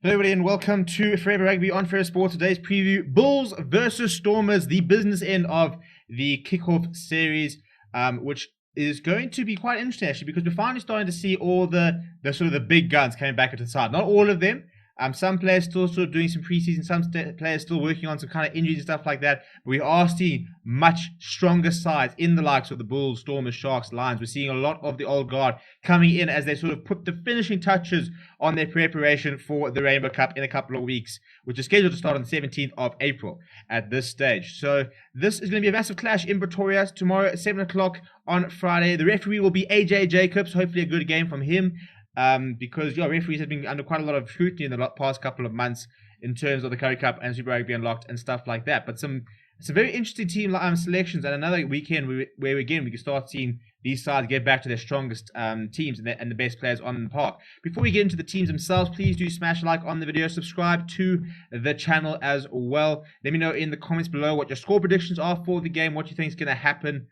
Hello everybody and welcome to Forever Rugby on Fair Sport. Today's preview, Bulls versus Stormers, the business end of the kickoff series, which is going to be quite interesting actually, because we're finally starting to see all the sort of the big guns coming back into the side. Not all of them. Some players still sort of doing some preseason, some players still working on some kind of injuries and stuff like that. But we are seeing much stronger sides in the likes of the Bulls, Stormers, Sharks, Lions. We're seeing a lot of the old guard coming in as they sort of put the finishing touches on their preparation for the Rainbow Cup in a couple of weeks, which is scheduled to start on the 17th of April at this stage. So this is going to be a massive clash in Pretoria tomorrow at 7 o'clock on Friday. The referee will be AJ Jacobs, hopefully a good game from him. Because referees have been under quite a lot of scrutiny in the past couple of months in terms of the Currie Cup and Super Rugby Unlocked and stuff like that. But some very interesting team selections, and another weekend where again we can start seeing these sides get back to their strongest teams and the best players on the park. Before we get into the teams themselves, please do smash a like on the video, subscribe to the channel as well. Let me know in the comments below what your score predictions are for the game, what you think is going to happen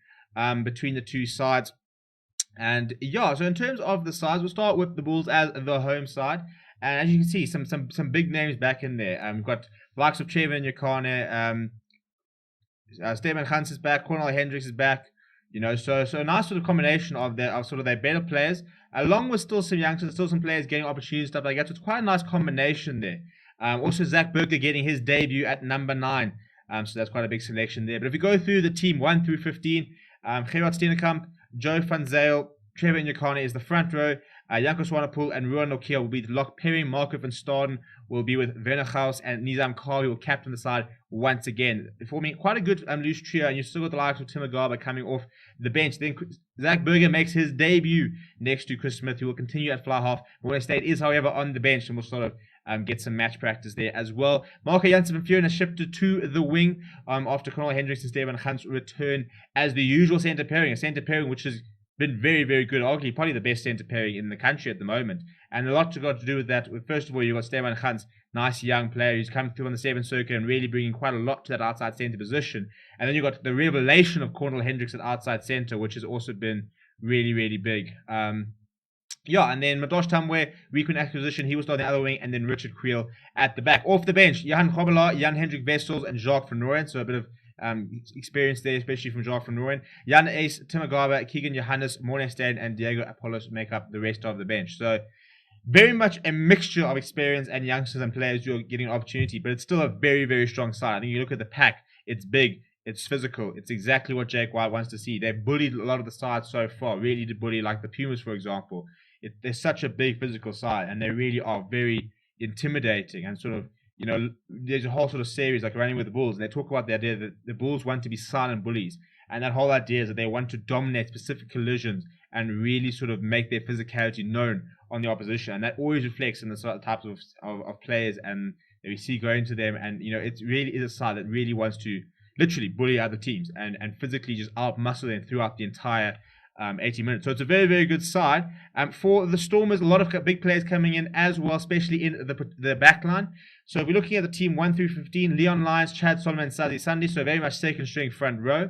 between the two sides. And so in terms of the sides, we'll start with the Bulls as the home side. And as you can see, some big names back in there. We've got the likes of Trevor Nyakane, Stephen Hans is back, Cornell Hendricks is back. So a nice sort of combination of their better players, along with still some youngsters, still some players getting opportunities, stuff like that. So it's quite a nice combination there. Also Zach Burger getting his debut at number 9. So that's quite a big selection there. But if we go through the team 1 through 15, Gerard Steenekamp, Joe van Zyl, Trevor Nyakane is the front row. Janko Swanepoel and Ruan Nokia will be the lock pairing. Marco van Staden will be with Werner Gauss, and Nizam Kali will captain the side once again. Forming quite a good loose trio, and you still got the likes of Tim Agaba coming off the bench. Then Zach Burger makes his debut next to Chris Smith, who will continue at fly half. Morné State is, however, on the bench and will sort of get some match practice there as well. Marco Jansen van Vuuren has shifted to the wing after Cornel Hendricks and Stephen Hans return as the usual centre pairing. A centre pairing which has been very, very good. Arguably, probably the best centre pairing in the country at the moment. And a lot got to do with that. First of all, you've got Stefan Hans, nice young player who's come through on the 7th circuit and really bringing quite a lot to that outside centre position. And then you've got the revelation of Cornel Hendricks at outside centre, which has also been really, really big. And then Madosh Tamwe, recent acquisition, he was on the other wing, and then Richard Creel at the back. Off the bench, Johan Kobela, Jan Hendrik Wessels, and Jacques van Rooyen. So a bit of experience there, especially from Jacques van Rooyen. Jan Ace, Tim Agaba, Keegan Johannes, Morné State, and Diego Apollos make up the rest of the bench. So very much a mixture of experience and youngsters and players who are getting an opportunity, but it's still a very, very strong side. I think you look at the pack, it's big, it's physical, it's exactly what Jake White wants to see. They've bullied a lot of the sides so far, really did bully, like the Pumas, for example. They're such a big physical side, and they really are very intimidating and sort of, there's a whole sort of series like Running with the Bulls, and they talk about the idea that the Bulls want to be silent bullies. And that whole idea is that they want to dominate specific collisions and really sort of make their physicality known on the opposition. And that always reflects in the sort of types of players and that we see going to them. And, it really is a side that really wants to literally bully other teams and physically just out-muscle them throughout the entire 80 minutes. So it's a very, very good side. For the Stormers, a lot of big players coming in as well, especially in the back line. So if we're looking at the team 1 through 15, Leon Lyons, Chad Solomon, and Sazi Sunday. So very much second string front row.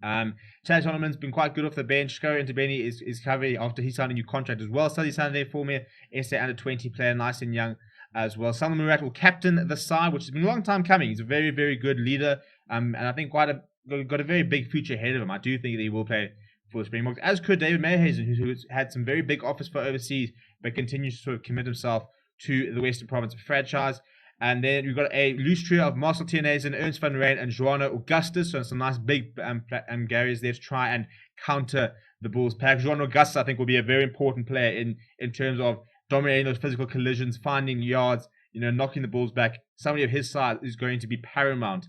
Chad Solomon's been quite good off the bench. Scurry Ntebeni is covering after he signed a new contract as well. Sazi Sunday, former SA under-20 player, nice and young as well. Salman Murat will captain the side, which has been a long time coming. He's a very, very good leader. And I think got a very big future ahead of him. I do think that he will play for the Springboks, as could David Mayhazen, who's had some very big offers for overseas, but continues to sort of commit himself to the Western Province franchise. And then we've got a loose trio of Marcel Tiernazen, Ernst van Rijn, and Joano Augustus. So some nice big Garys there to try and counter the Bulls pack. Joano Augustus, I think, will be a very important player in terms of dominating those physical collisions, finding yards, knocking the Bulls back. Somebody of his side is going to be paramount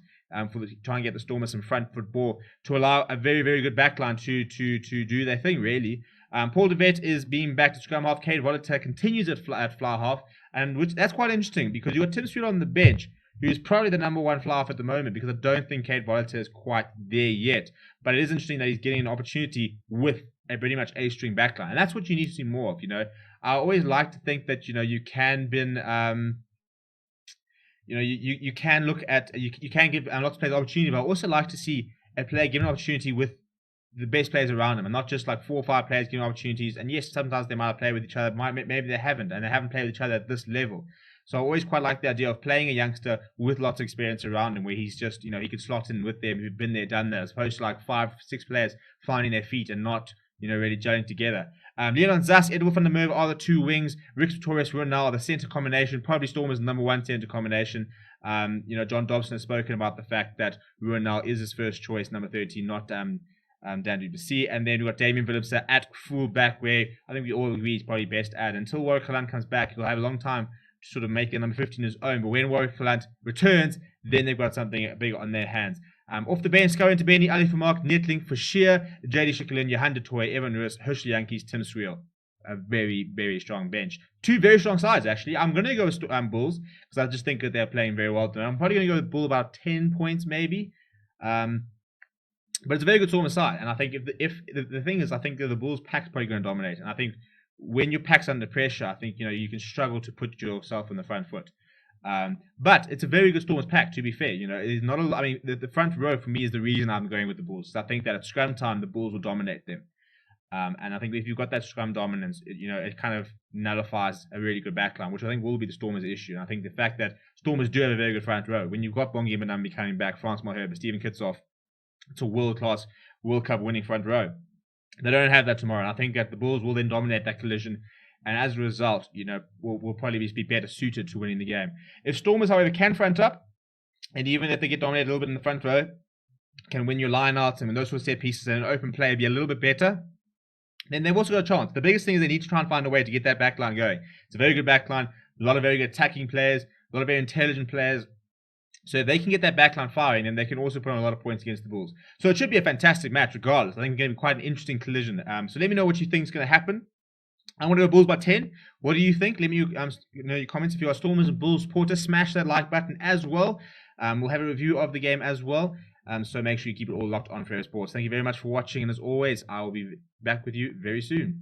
try and get the Stormers some front football to allow a very, very good backline to do their thing, really. Paul de Vet is being back to scrum half. Cade Voliter continues at fly half, and that's quite interesting because you've got Tim Street on the bench, who is probably the number 1 fly half at the moment, because I don't think Cade Voliter is quite there yet. But it is interesting that he's getting an opportunity with a pretty much A-string backline, and that's what you need to see more of. I always like to think that you can you can look at you can give lots of players opportunity, but I also like to see a player given an opportunity with the best players around them, and not just like 4 or 5 players given opportunities. And yes, sometimes they might have played with each other, maybe they haven't, and they haven't played with each other at this level. So I always quite like the idea of playing a youngster with lots of experience around him, where he's just, he could slot in with them who've been there, done that, as opposed to like 5-6 players finding their feet and not, really gelling together. Leon Zas, Edward van der Merwe are the two wings. Rick Torres, Ronald, the centre combination. Probably Stormers' number one centre combination. John Dobson has spoken about the fact that Ronald is his first choice, number 13, not Dan du Plessis. And then we've got Damien Phillips at full back, where I think we all agree he's probably best at. Until Warwick Kalant comes back, he'll have a long time to sort of make a number 15 his own. But when Warwick Kalant returns, then they've got something big on their hands. Off the bench, Scowen Tabeni, Ali for Mark, Netling for Shear, JD Shikalin, Johan de Toy, Evan Lewis, Herschel Yankees, Tim Sweel. A very, very strong bench. Two very strong sides, actually. I'm going to go with Bulls, because I just think that they're playing very well. I'm probably going to go with Bull about 10 points, maybe. But it's a very good Stormers side. And I think if the thing is, I think that the Bulls pack's probably going to dominate. And I think when your pack's under pressure, I think, you can struggle to put yourself on the front foot. But it's a very good Stormers pack, to be fair. It's not the front row for me is the reason I'm going with the Bulls. So I think that at scrum time, the Bulls will dominate them. And I think if you've got that scrum dominance, it kind of nullifies a really good backline, which I think will be the Stormers' issue. And I think the fact that Stormers do have a very good front row, when you've got Bongi Mbonambi coming back, Frans Malherbe, Stephen Kitsoff, it's a world-class World Cup winning front row. They don't have that tomorrow. And I think that the Bulls will then dominate that collision. And as a result, will probably be better suited to winning the game. If Stormers, however, can front up, and even if they get dominated a little bit in the front row, can win your line-outs and those sort of set pieces and an open play be a little bit better, then they've also got a chance. The biggest thing is they need to try and find a way to get that back line going. It's a very good back line, a lot of very good attacking players, a lot of very intelligent players. So if they can get that back line firing, then they can also put on a lot of points against the Bulls. So it should be a fantastic match regardless. I think it's going to be quite an interesting collision. So let me know what you think is going to happen. I want to go Bulls by 10. What do you think? Let me know your comments. If you are Stormers and Bulls supporters, smash that like button as well. We'll have a review of the game as well. So make sure you keep it all locked on Freo Sports. Thank you very much for watching. And as always, I will be back with you very soon.